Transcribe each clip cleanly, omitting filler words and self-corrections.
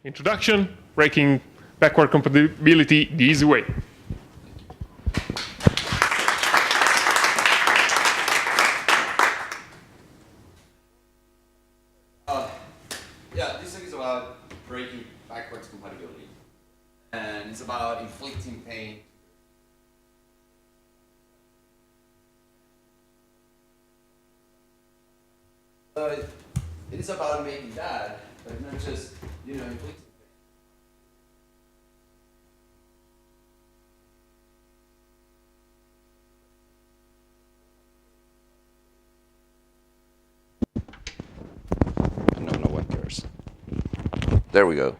Introduction, breaking backward compatibility the easy way. Yeah, this is about breaking backwards compatibility. And it's about inflicting pain. It is about making that, but not just, inflicting pain. No one cares. There we go.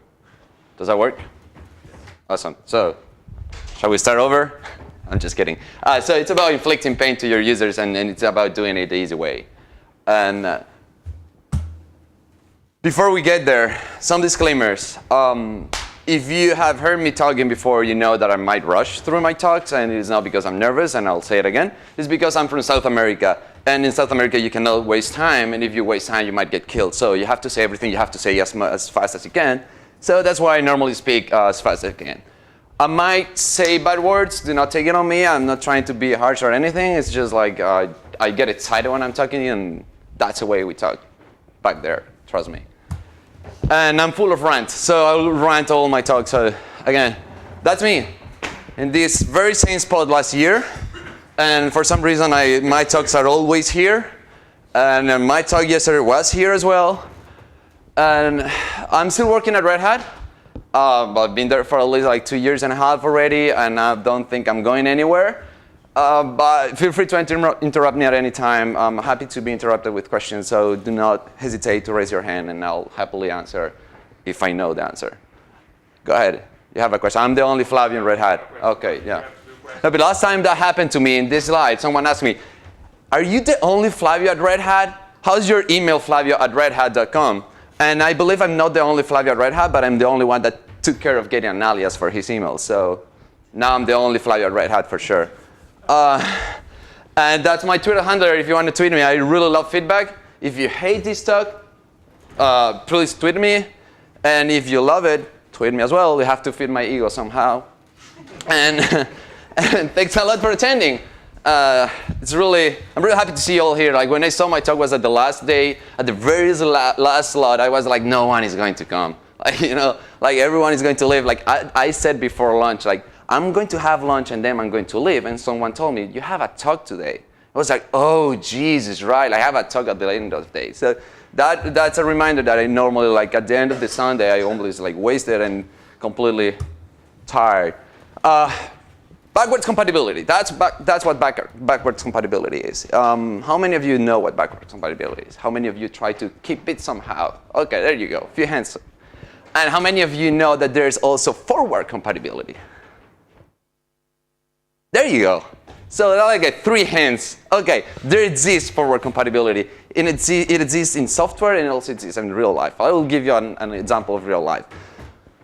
Does that work? Awesome. So, shall we start over? I'm just kidding. So it's about inflicting pain to your users, and it's about doing it the easy way. And before we get there, some disclaimers. If you have heard me talking before, you know that I might rush through my talks, and it's not because I'm nervous, and I'll say it again. It's because I'm from South America, and in South America, you cannot waste time, and if you waste time, you might get killed. So you have to say everything. You have to say as fast as you can. So that's why I normally speak as fast as I can. I might say bad words. Do not take it on me. I'm not trying to be harsh or anything. It's just like I get excited when I'm talking, and that's the way we talk back there. Trust me. And I'm full of rant, so I'll rant all my talks. So again, that's me in this very same spot last year. And for some reason, my talks are always here. And my talk yesterday was here as well. And I'm still working at Red Hat. I've been there for at least like 2.5 years already, and I don't think I'm going anywhere. But feel free to interrupt me at any time. I'm happy to be interrupted with questions, so do not hesitate to raise your hand, and I'll happily answer if I know the answer. Go ahead. You have a question. I'm the only Flavio in Red Hat. Okay, yeah. No, but last time that happened to me in this slide, someone asked me, are you the only Flavio at Red Hat? How's your email, flavio@redhat.com? And I believe I'm not the only Flavio at Red Hat, but I'm the only one that took care of getting an alias for his email. So now I'm the only Flavio at Red Hat for sure. And that's my Twitter handle if you want to tweet me. I really love feedback. If you hate this talk, please tweet me. And if you love it, tweet me as well. You have to feed my ego somehow. And, and thanks a lot for attending. I'm really happy to see you all here. Like when I saw my talk was at the last day, at the very last slot, I was like, no one is going to come. Like, like everyone is going to leave. Like I said before lunch, like I'm going to have lunch and then I'm going to leave. And someone told me, you have a talk today. I was like, oh, Jesus, right. I have a talk at the end of the day. So that's a reminder that I normally, like at the end of the Sunday, I always like wasted and completely tired. Backwards compatibility. That's what backwards compatibility is. How many of you know what backwards compatibility is? How many of you try to keep it somehow? Okay, there you go. A few hands. And how many of you know that there's also forward compatibility? There you go. So I get 3 hands. Okay, there exists forward compatibility. And it exists in software and it also exists in real life. I will give you an example of real life.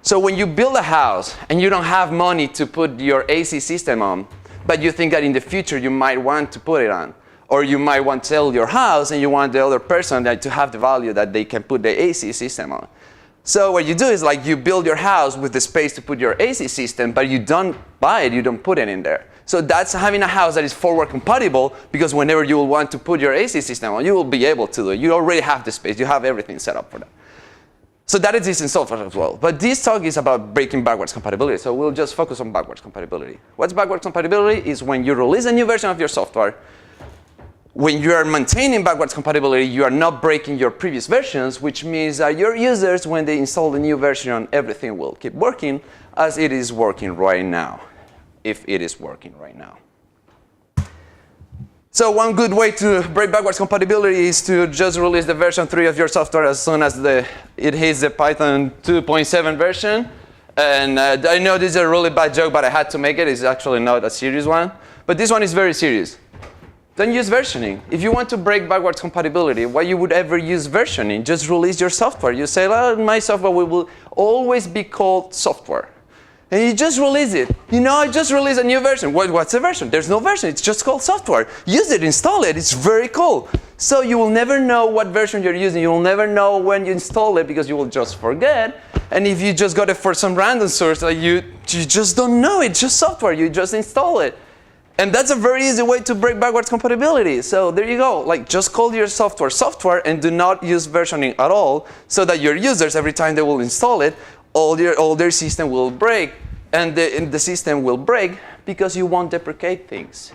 So when you build a house and you don't have money to put your AC system on, but you think that in the future you might want to put it on, or you might want to sell your house and you want the other person to have the value that they can put the AC system on. So what you do is like you build your house with the space to put your AC system, but you don't buy it, you don't put it in there. So that's having a house that is forward compatible, because whenever you will want to put your AC system on, you will be able to do it. You already have the space, you have everything set up for that. So that exists in software as well. But this talk is about breaking backwards compatibility, so we'll just focus on backwards compatibility. What's backwards compatibility is when you release a new version of your software, when you are maintaining backwards compatibility, you are not breaking your previous versions, which means that your users, when they install the new version, everything will keep working as it is working right now, if it is working right now. So one good way to break backwards compatibility is to just release the version 3 of your software as soon as it hits the Python 2.7 version. And I know this is a really bad joke, but I had to make it. It's actually not a serious one. But this one is very serious. Don't use versioning. If you want to break backwards compatibility, why you would ever use versioning? Just release your software. You say, well, my software will always be called software. and you just release it. You know, I just released a new version. What's the version? There's no version. It's just called software. Use it, install it. It's very cool. So you will never know what version you're using. You will never know when you install it because you will just forget. And if you just got it for some random source, like you just don't know. It's just software. You just install it. And that's a very easy way to break backwards compatibility. So there you go. Like, just call your software and do not use versioning at all, so that your users, every time they will install it, all their system will break. And the system will break because you won't deprecate things.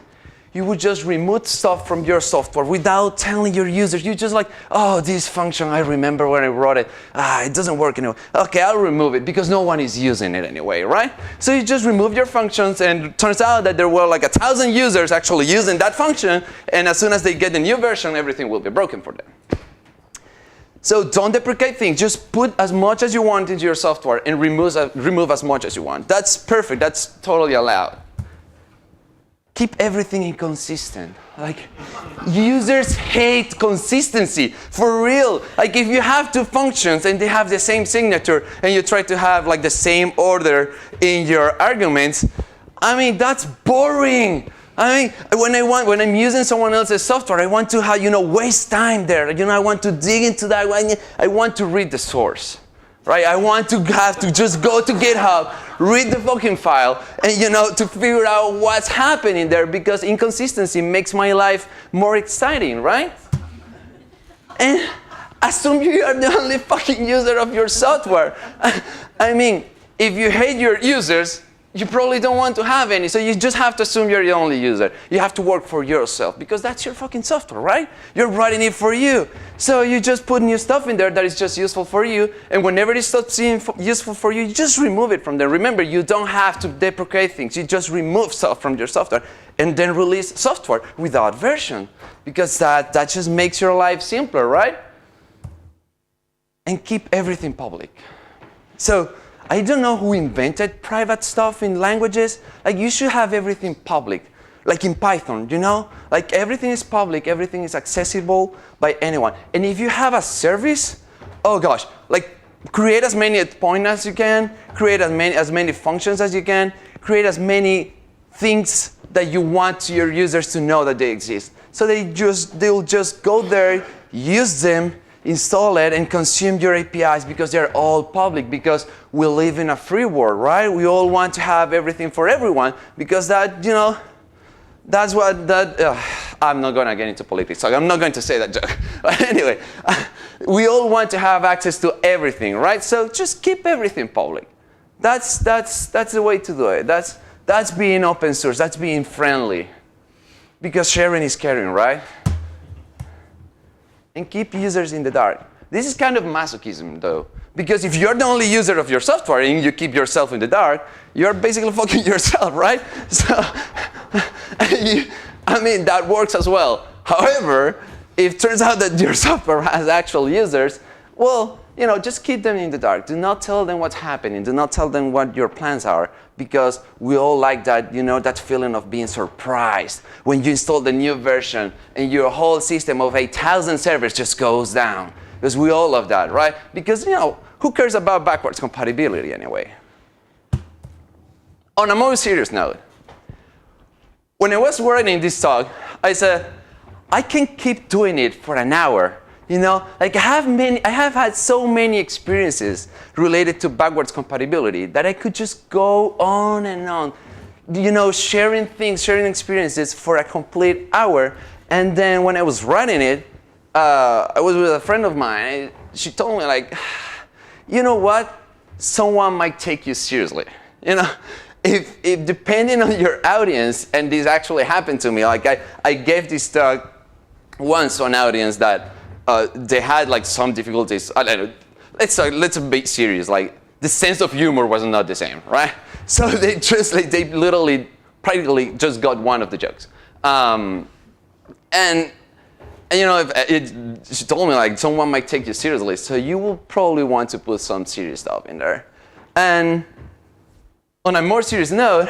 You would just remove stuff from your software without telling your users. You just like, oh, this function, I remember when I wrote it. It doesn't work anymore. Okay, I'll remove it because no one is using it anyway, right? So you just remove your functions, and it turns out that there were like 1,000 users actually using that function, and as soon as they get the new version, everything will be broken for them. So don't deprecate things. Just put as much as you want into your software and remove as much as you want. That's perfect. That's totally allowed. Keep everything inconsistent. Like, users hate consistency, for real. Like, if you have two functions and they have the same signature and you try to have like the same order in your arguments, I mean, that's boring. I mean, when I'm using someone else's software, I want to have, waste time there. I want to dig into that. I want to read the source. Right? I want to have to just go to GitHub, read the fucking file, and to figure out what's happening there, because inconsistency makes my life more exciting, right? And assume you are the only fucking user of your software. I mean, if you hate your users, you probably don't want to have any, so you just have to assume you're the only user. You have to work for yourself, because that's your fucking software, right? You're writing it for you. So you just put new stuff in there that is just useful for you, and whenever it stops being useful for you, you just remove it from there. Remember, you don't have to deprecate things. You just remove stuff from your software, and then release software without version, because that just makes your life simpler, right? And keep everything public. So, I don't know who invented private stuff in languages. Like, you should have everything public. Like in Python, Like, everything is public, everything is accessible by anyone. And if you have a service, oh gosh, like, create as many endpoints as you can, create as many functions as you can, create as many things that you want your users to know that they exist. So they'll just go there, use them, install it, and consume your APIs, because they're all public, because we live in a free world, right? We all want to have everything for everyone, because that, that's what I'm not going to get into politics, so I'm not going to say that joke. But anyway, we all want to have access to everything, right? So just keep everything public. That's the way to do it. That's being open source. That's being friendly, because sharing is caring, right? And keep users in the dark. This is kind of masochism, though, because if you're the only user of your software and you keep yourself in the dark, you're basically fucking yourself, right? So, that works as well. However, if it turns out that your software has actual users, well, just keep them in the dark. Do not tell them what's happening. Do not tell them what your plans are, because we all like that, that feeling of being surprised when you install the new version and your whole system of 8,000 servers just goes down. Because we all love that, right? Because, who cares about backwards compatibility anyway? On a more serious note, when I was writing this talk, I said, I can keep doing it for an hour. Like, I have had so many experiences related to backwards compatibility that I could just go on and on, sharing things, sharing experiences for a complete hour. And then when I was writing it, I was with a friend of mine. She told me, like, you know what? Someone might take you seriously. If depending on your audience, and this actually happened to me, like I gave this talk once on audience that they had like some difficulties. I don't know. Let's be serious. Like, the sense of humor was not the same, right? So they literally practically just got one of the jokes. She told me, like, someone might take you seriously, so you will probably want to put some serious stuff in there. And on a more serious note,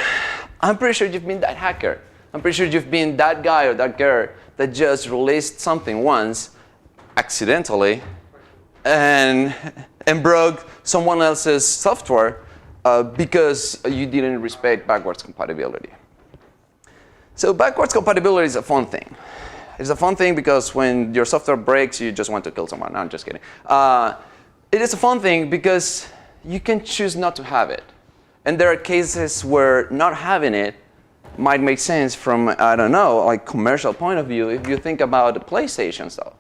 I'm pretty sure you've been that hacker. I'm pretty sure you've been that guy or that girl that just released something once, accidentally, and broke someone else's software, because you didn't respect backwards compatibility. So backwards compatibility is a fun thing. It's a fun thing because when your software breaks, you just want to kill someone. No, I'm just kidding. It is a fun thing because you can choose not to have it. And there are cases where not having it might make sense from, I don't know, like commercial point of view. If you think about the PlayStation stuff.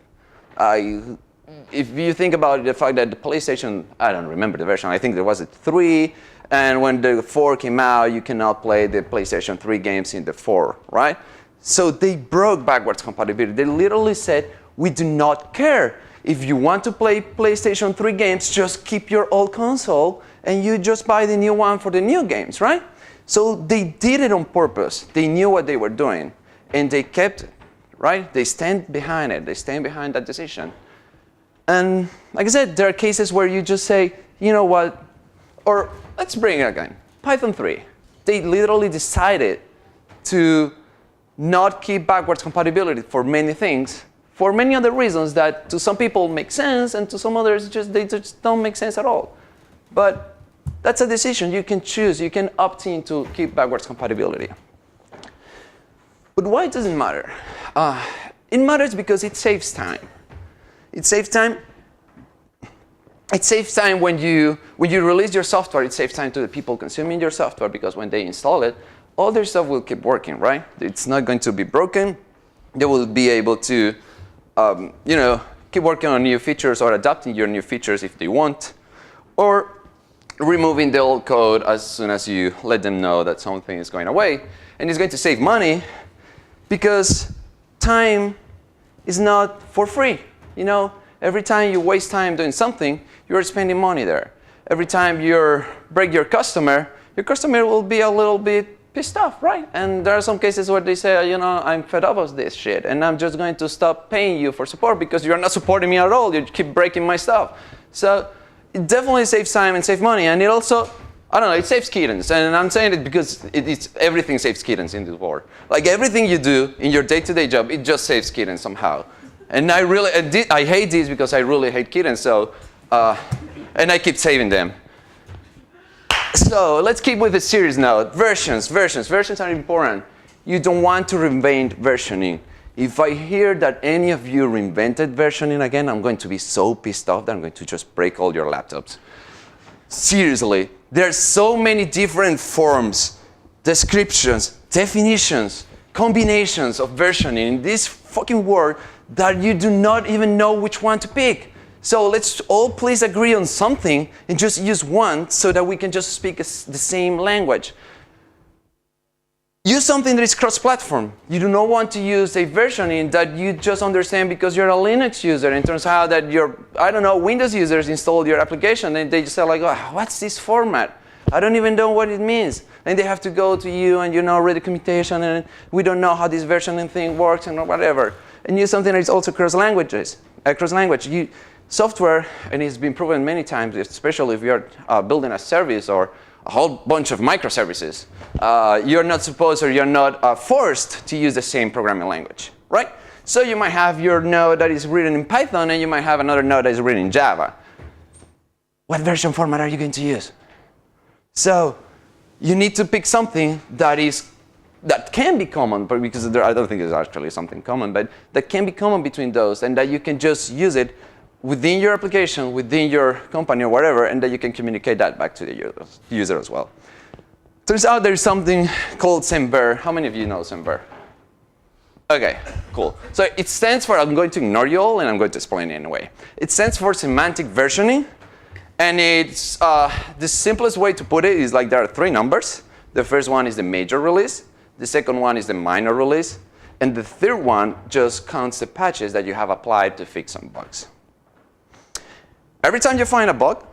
If you think about the fact that the PlayStation, I don't remember the version, I think there was a 3, and when the 4 came out, you cannot play the PlayStation 3 games in the 4, right? So they broke backwards compatibility. They literally said, we do not care. If you want to play PlayStation 3 games, just keep your old console, and you just buy the new one for the new games, right? So they did it on purpose. They knew what they were doing, and they kept it, right? They stand behind it. They stand behind that decision. And like I said, there are cases where you just say, you know what, or let's bring it again, Python 3. They literally decided to not keep backwards compatibility for many things, for many other reasons that to some people make sense, and to some others they just don't make sense at all. But that's a decision you can choose. You can opt in to keep backwards compatibility. But why does it matter? It matters because it saves time. It saves time. It saves time when you release your software. It saves time to the people consuming your software because when they install it, all their stuff will keep working, right? It's not going to be broken. They will be able to, keep working on new features or adapting your new features if they want, or removing the old code as soon as you let them know that something is going away. And it's going to save money because time is not for free. Every time you waste time doing something, you're spending money there. Every time you break your customer will be a little bit pissed off, right? And there are some cases where they say, I'm fed up of this shit, and I'm just going to stop paying you for support because you're not supporting me at all. You keep breaking my stuff. So it definitely saves time and saves money, and it also, it saves kittens. And I'm saying it because everything saves kittens in this world. Like everything you do in your day-to-day job, it just saves kittens somehow. And I hate this because I really hate kittens, so, and I keep saving them. So let's keep with the series now. Versions are important. You don't want to reinvent versioning. If I hear that any of you reinvented versioning again, I'm going to be so pissed off that I'm going to just break all your laptops. Seriously, there's so many different forms, descriptions, definitions, combinations of versioning in this fucking world that you do not even know which one to pick. So let's all please agree on something and just use one so that we can just speak the same language. Use something that is cross-platform. You do not want to use a versioning that you just understand because you're a Linux user. And it turns out that Windows users installed your application and they just say like, oh, what's this format? I don't even know what it means. And they have to go to you and read the documentation and we don't know how this versioning thing works and whatever. And use something that is also cross-language. Software, and it's been proven many times, especially if you're building a service or a whole bunch of microservices, you're not supposed or you're not forced to use the same programming language, right? So you might have your node that is written in Python and you might have another node that is written in Java. What version format are you going to use? So you need to pick something that can be common, but because I don't think there's actually something common, but that can be common between those and that you can just use it within your application, within your company or whatever, and that you can communicate that back to the user as well. Turns out there's something called Semver. How many of you know Semver? Okay, cool. So it stands for, I'm going to ignore you all and I'm going to explain it anyway. It stands for semantic versioning, and it's the simplest way to put it is like there are 3 numbers. The first one is the major release, the second one is the minor release, and the third one just counts the patches that you have applied to fix some bugs. Every time you find a bug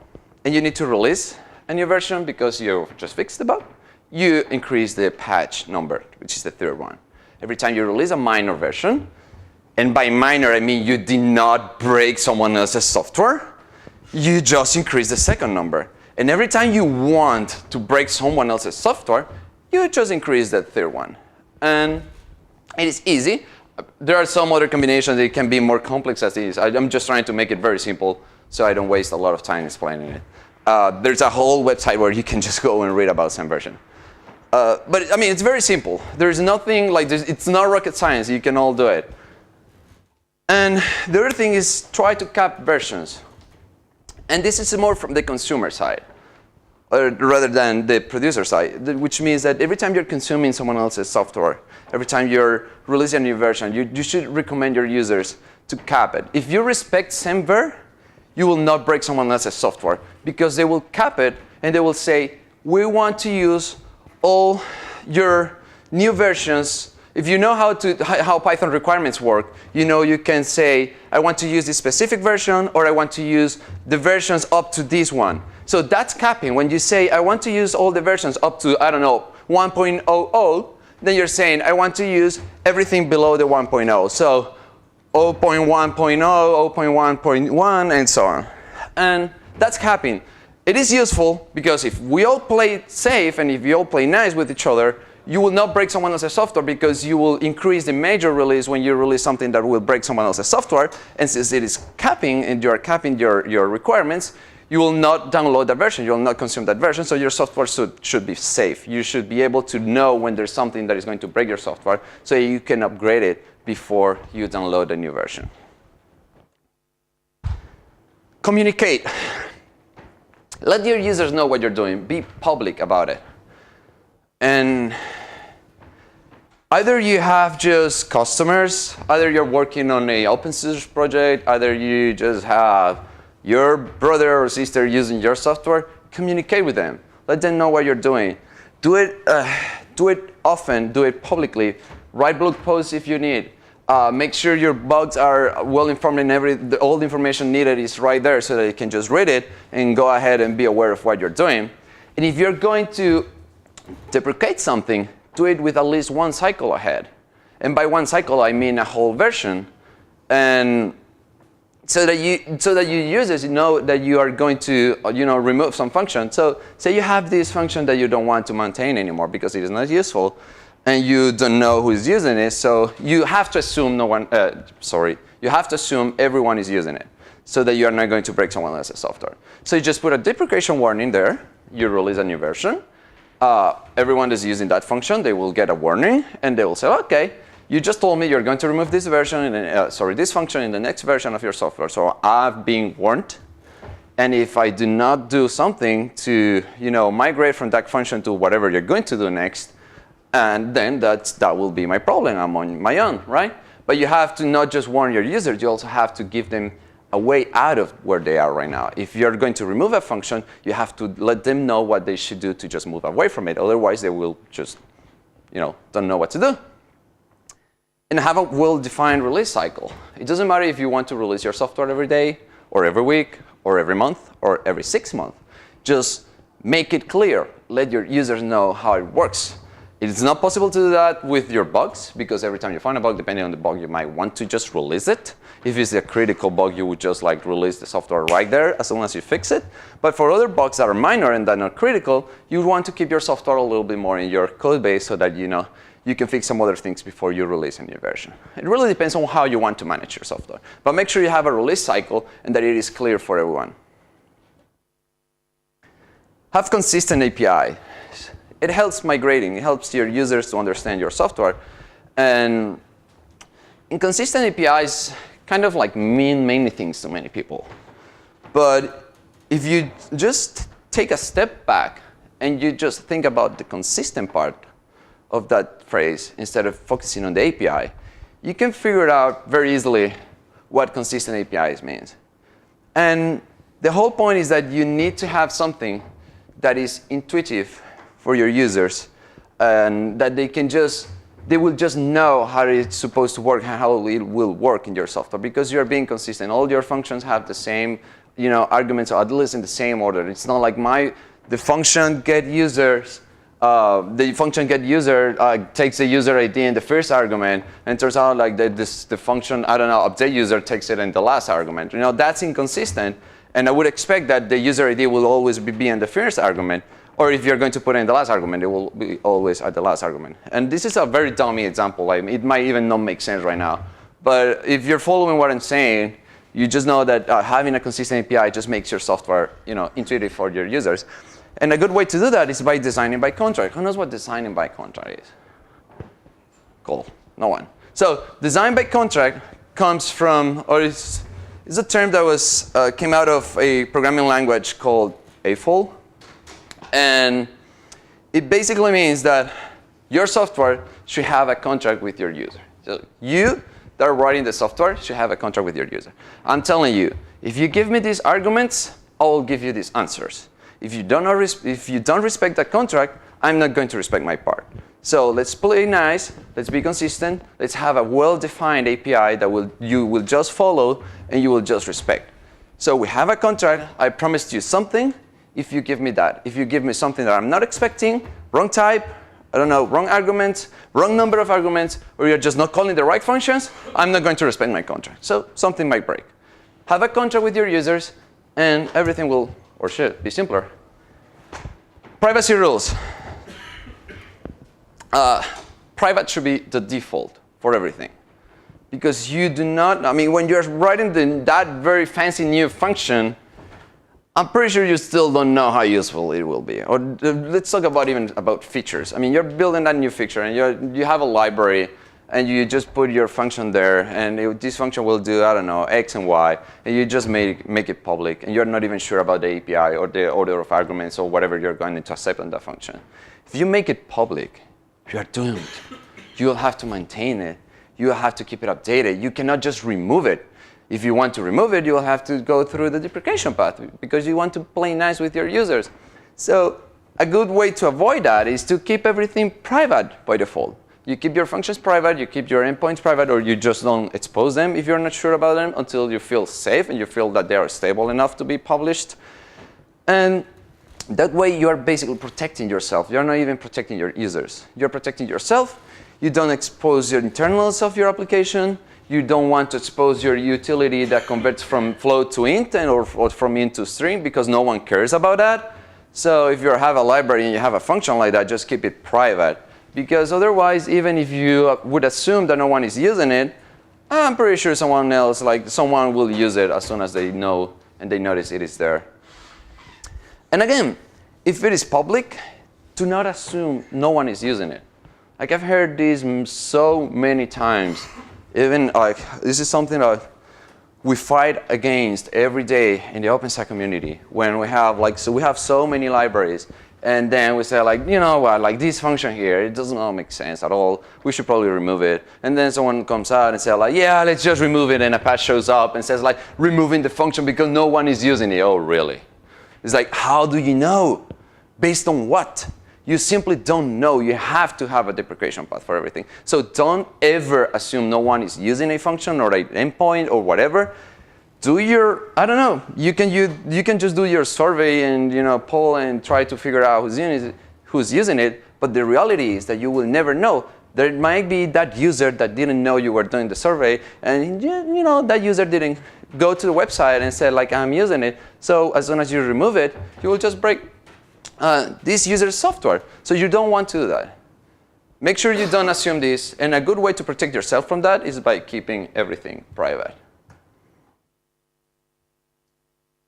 and you need to release a new version because you just fixed the bug, you increase the patch number, which is the third one. Every time you release a minor version, and by minor I mean you did not break someone else's software, you just increase the second number. And every time you want to break someone else's software, you just increase that third one. And it is easy. There are some other combinations that can be more complex as it is. I'm just trying to make it very simple so I don't waste a lot of time explaining it. there's a whole website where you can just go and read about the same version. But I mean, it's very simple. There's nothing like this. It's not rocket science. You can all do it. And the other thing is try to cap versions. And this is more from the consumer side, rather than the producer side, which means that every time you're consuming someone else's software, every time you're releasing a new version, you should recommend your users to cap it. If you respect SemVer, you will not break someone else's software, because they will cap it and they will say, we want to use all your new versions. If you know how Python requirements work, you can say, I want to use this specific version, or I want to use the versions up to this one. So that's capping. When you say, I want to use all the versions up to, I don't know, 1.00, then you're saying, I want to use everything below the 1.0. So 0.1.0, 0.1.1, and so on. And that's capping. It is useful because if we all play safe and if we all play nice with each other, you will not break someone else's software, because you will increase the major release when you release something that will break someone else's software. And since it is capping and you are capping your requirements, you will not download that version. You will not consume that version. So your software should be safe. You should be able to know when there's something that is going to break your software, so you can upgrade it before you download a new version. Communicate. Let your users know what you're doing. Be public about it. And either you have just customers, either you're working on an open source project, either you just have your brother or sister using your software, communicate with them. Let them know what you're doing. Do it often, do it publicly. Write blog posts if you need. Make sure your bugs are well informed and all the information needed is right there, so that you can just read it and go ahead and be aware of what you're doing. And if you're going to deprecate something, do it with at least one cycle ahead. And by one cycle, I mean a whole version. And so that your users know that you are going to remove some function. So say you have this function that you don't want to maintain anymore because it is not useful, and you don't know who is using it. So you have to assume you have to assume everyone is using it, so that you are not going to break someone else's software. So you just put a deprecation warning there. You release a new version. Everyone is using that function. They will get a warning, and they will say, OK, you just told me you're going to remove this version, this function in the next version of your software. So I've been warned. And if I do not do something to migrate from that function to whatever you're going to do next, and then that will be my problem. I'm on my own, right? But you have to not just warn your users. You also have to give them a way out of where they are right now. If you're going to remove a function, you have to let them know what they should do to just move away from it. Otherwise, they will just don't know what to do. And have a well-defined release cycle. It doesn't matter if you want to release your software every day, or every week, or every month, or every 6 months. Just make it clear. Let your users know how it works. It's not possible to do that with your bugs, because every time you find a bug, depending on the bug, you might want to just release it. If it's a critical bug, you would just release the software right there as soon as you fix it. But for other bugs that are minor and that are not critical, you want to keep your software a little bit more in your code base, so that you can fix some other things before you release a new version. It really depends on how you want to manage your software. But make sure you have a release cycle and that it is clear for everyone. Have consistent API. It helps migrating. It helps your users to understand your software. And inconsistent APIs kind of mean many things to many people. But if you just take a step back and you just think about the consistent part of that phrase instead of focusing on the API, you can figure out very easily what consistent APIs means. And the whole point is that you need to have something that is intuitive for your users, and that they will just know how it's supposed to work and how it will work in your software, because you're being consistent. All your functions have the same arguments, or at least in the same order. It's not like the function getUser takes the user ID in the first argument, and it turns out the function, updateUser takes it in the last argument. That's inconsistent, and I would expect that the user ID will always be in the first argument. Or if you're going to put it in the last argument, it will be always at the last argument. And this is a very dummy example. It might even not make sense right now. But if you're following what I'm saying, You just know that having a consistent API just makes your software, intuitive for your users. And a good way to do that is by designing by contract. Who knows what designing by contract is? Cool. No one. So design by contract comes from, or is a term that came out of a programming language called AFOL. And it basically means that your software should have a contract with your user. So you that are writing the software should have a contract with your user. I'm telling you, if you give me these arguments, I will give you these answers. If you don't respect that contract, I'm not going to respect my part. So let's play nice, let's be consistent, let's have a well-defined API that you will just follow and you will just respect. So we have a contract, I promised you something, if you give me that. If you give me something that I'm not expecting, wrong type, I don't know, wrong arguments, wrong number of arguments, or you're just not calling the right functions, I'm not going to respect my contract. So something might break. Have a contract with your users and everything will, or should, be simpler. Privacy rules. Private should be the default for everything. Because you do not, when you're writing that very fancy new function, I'm pretty sure you still don't know how useful it will be. Or let's talk about features. You're building that new feature and you have a library and you just put your function there and this function will do, I don't know, X and Y, and you just make it public and you're not even sure about the API or the order of arguments or whatever you're going to accept on that function. If you make it public, you are doomed. You'll have to maintain it. You'll have to keep it updated. You cannot just remove it. If you want to remove it, you'll have to go through the deprecation path because you want to play nice with your users. So a good way to avoid that is to keep everything private by default. You keep your functions private, you keep your endpoints private, or you just don't expose them if you're not sure about them until you feel safe and you feel that they are stable enough to be published. And that way you're basically protecting yourself. You're not even protecting your users. You're protecting yourself. You don't expose your internals of your application. You don't want to expose your utility that converts from float to int or from int to string because no one cares about that. So if you have a library and you have a function like that, just keep it private. Because otherwise, even if you would assume that no one is using it, I'm pretty sure someone will use it as soon as they know and they notice it is there. And again, if it is public, do not assume no one is using it. I've heard this so many times. Even this is something that we fight against every day in the OpenStack community when we have we have so many libraries, and then we say you know what, this function here, it doesn't make sense at all. We should probably remove it. And then someone comes out and says yeah, let's just remove it, and a patch shows up and says removing the function because no one is using it. Oh, really? It's how do you know? Based on what? You simply don't know. You have to have a deprecation path for everything. So don't ever assume no one is using a function or an endpoint or whatever. Do your, I don't know, you can just do your survey and poll and try to figure out who's using it. But the reality is that you will never know. There might be that user that didn't know you were doing the survey, and that user didn't go to the website and said I'm using it. So as soon as you remove it, you will just break this user's software. So you don't want to do that. Make sure you don't assume this. And a good way to protect yourself from that is by keeping everything private.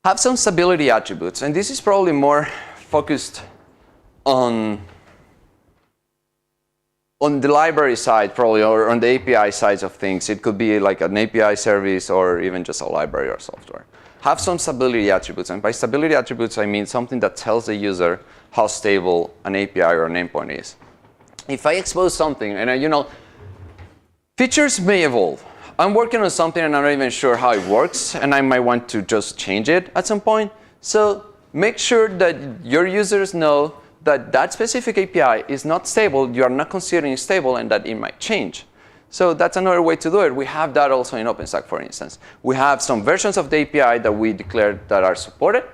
Have some stability attributes. And this is probably more focused on the library side, probably, or on the API sides of things. It could be an API service or even just a library or software. Have some stability attributes. And by stability attributes, I mean something that tells the user how stable an API or an endpoint is. If I expose something, and features may evolve. I'm working on something and I'm not even sure how it works, and I might want to just change it at some point. So make sure that your users know that that specific API is not stable, you are not considering it stable, and that it might change. So that's another way to do it. We have that also in OpenStack, for instance. We have some versions of the API that we declare that are supported,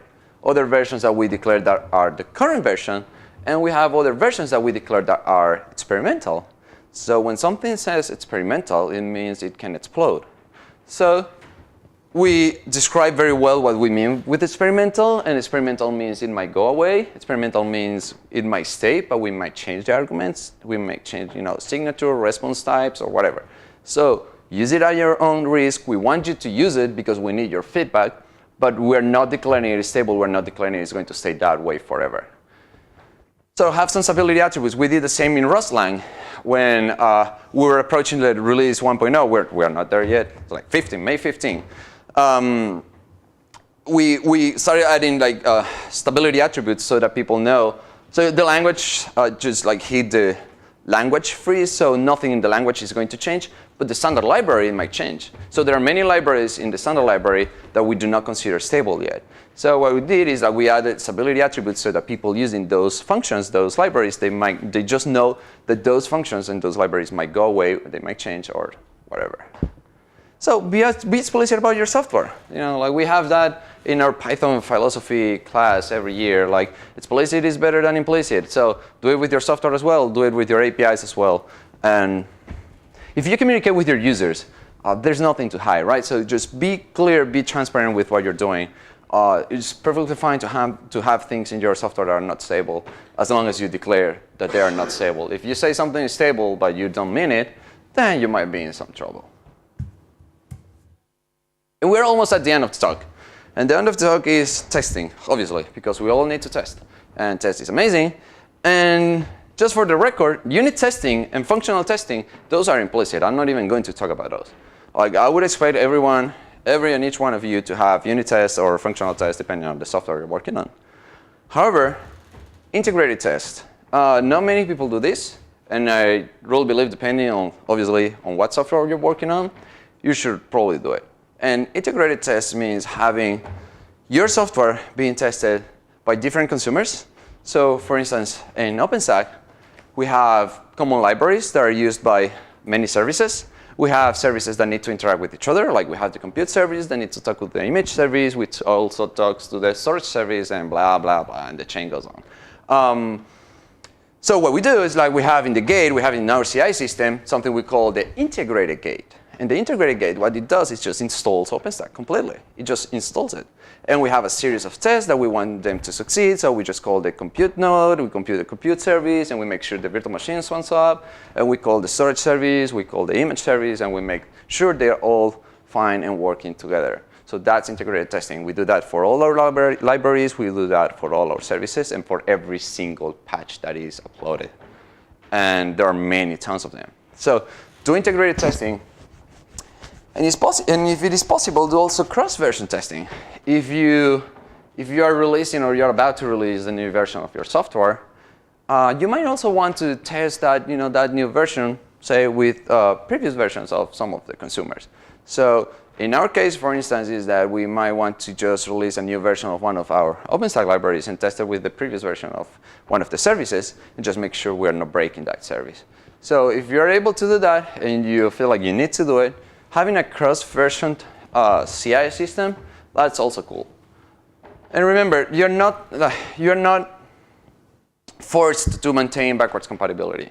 other versions that we declare that are the current version, and we have other versions that we declare that are experimental. So when something says experimental, it means it can explode. So we describe very well what we mean with experimental, and experimental means it might go away. Experimental means it might stay, but we might change the arguments. We might change, signature, response types, or whatever. So use it at your own risk. We want you to use it because we need your feedback, but we're not declaring it is stable. We're not declaring it's going to stay that way forever. So have some stability attributes. We did the same in Rustlang when we were approaching the release 1.0. We're not there yet. It's like May 15. We started adding like stability attributes so that people know. So the language just like hit the language freeze, so nothing in the language is going to change, but the standard library might change. So there are many libraries in the standard library that we do not consider stable yet. So what we did is that we added stability attributes so that people using those functions, those libraries, they just know that those functions and those libraries might go away, they might change or whatever. So be explicit about your software. You know, like we have that in our Python philosophy class every year. Like explicit is better than implicit. So do it with your software as well. Do it with your APIs as well. And if you communicate with your users, there's nothing to hide, right? So just be clear, be transparent with what you're doing. It's perfectly fine to have things in your software that are not stable, as long as you declare that they are not stable. If you say something is stable but you don't mean it, then you might be in some trouble. And we're almost at the end of the talk. And the end of the talk is testing, obviously, because we all need to test. And test is amazing. And just for the record, unit testing and functional testing, those are implicit. I'm not even going to talk about those. Like I would expect every and each one of you to have unit tests or functional tests depending on the software you're working on. However, integrated test, not many people do this. And I really believe depending on, obviously, on what software you're working on, you should probably do it. And integrated test means having your software being tested by different consumers. So for instance, in OpenStack, we have common libraries that are used by many services. We have services that need to interact with each other, like we have the compute service that needs to talk with the image service, which also talks to the storage service, and blah, blah, blah, and the chain goes on. So what we do is like we have in the gate, we have in our CI system, something we call the integrated gate. And the integrated gate, what it does is just installs OpenStack completely. It just installs it. And we have a series of tests that we want them to succeed. So we just call the compute node, we compute the compute service, and we make sure the virtual machine swans up. And we call the storage service, we call the image service, and we make sure they're all fine and working together. So that's integrated testing. We do that for all our libraries. We do that for all our services and for every single patch that is uploaded. And there are many tons of them. So do integrated testing. And if it is possible, do also cross-version testing. If you are releasing or you're about to release a new version of your software, you might also want to test that, that new version, say, with previous versions of some of the consumers. So in our case, for instance, is that we might want to just release a new version of one of our OpenStack libraries and test it with the previous version of one of the services and just make sure we're not breaking that service. So if you're able to do that and you feel like you need to do it, having a cross-version CI system, that's also cool. And remember, you're not forced to maintain backwards compatibility.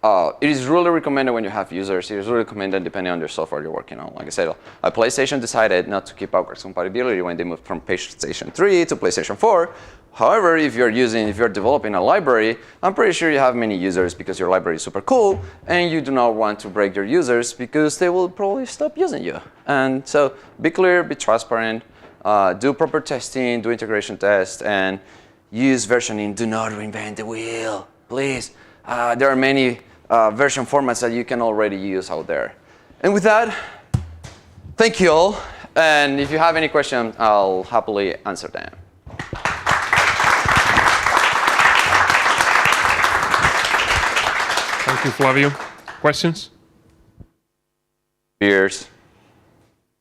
It is really recommended when you have users. It is really recommended depending on your software you're working on. Like I said, PlayStation decided not to keep backwards compatibility when they moved from PlayStation 3 to PlayStation 4. However, if you're developing a library, I'm pretty sure you have many users because your library is super cool, and you do not want to break your users because they will probably stop using you. And so be clear, be transparent, do proper testing, do integration tests, and use versioning. Do not reinvent the wheel, please. There are many version formats that you can already use out there. And with that, thank you all. And if you have any questions, I'll happily answer them. Thank you, Flavio. Questions? Beers.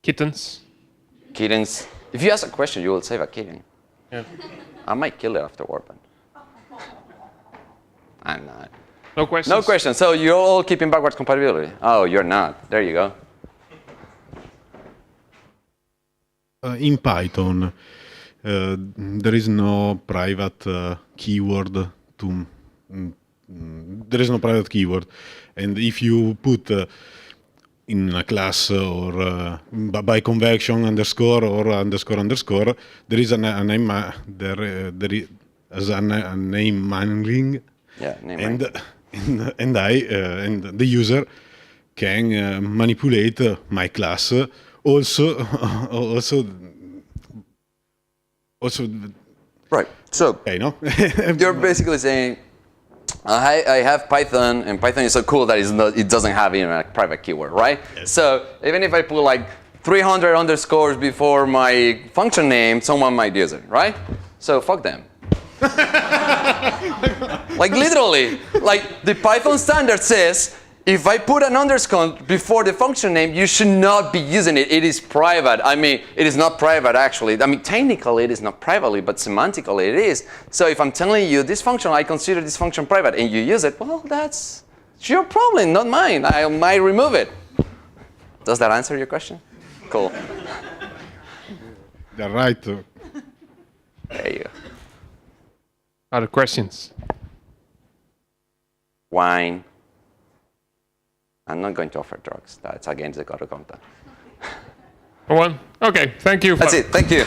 Kittens? Kittens. If you ask a question, you will save a kitten. Yeah. I might kill it afterward, but I'm not. No questions? No questions. So you're all keeping backwards compatibility? Oh, you're not. There you go. In Python, there is no private keyword to. There is no private keyword, and if you put in a class or by convention underscore or underscore, there is a name there is a name mangling, Yeah, name and the user can manipulate my class. Also, Right. So okay, no? you're basically saying, I have Python, and Python is so cool that it doesn't have even a private keyword, right? Yes. So even if I put like 300 underscores before my function name, someone might use it, right? So fuck them. Like literally, like the Python standard says, if I put an underscore before the function name, you should not be using it. It is private. I mean, it is not private actually. I mean, technically it is not privately, but semantically it is. So if I'm telling you this function, I consider this function private, and you use it, well, that's your problem, not mine. I might remove it. Does that answer your question? Cool. They're right. There you go. Other questions? Wine. I'm not going to offer drugs. That's against the code of conduct. One? Okay, thank you. That's it. Thank you.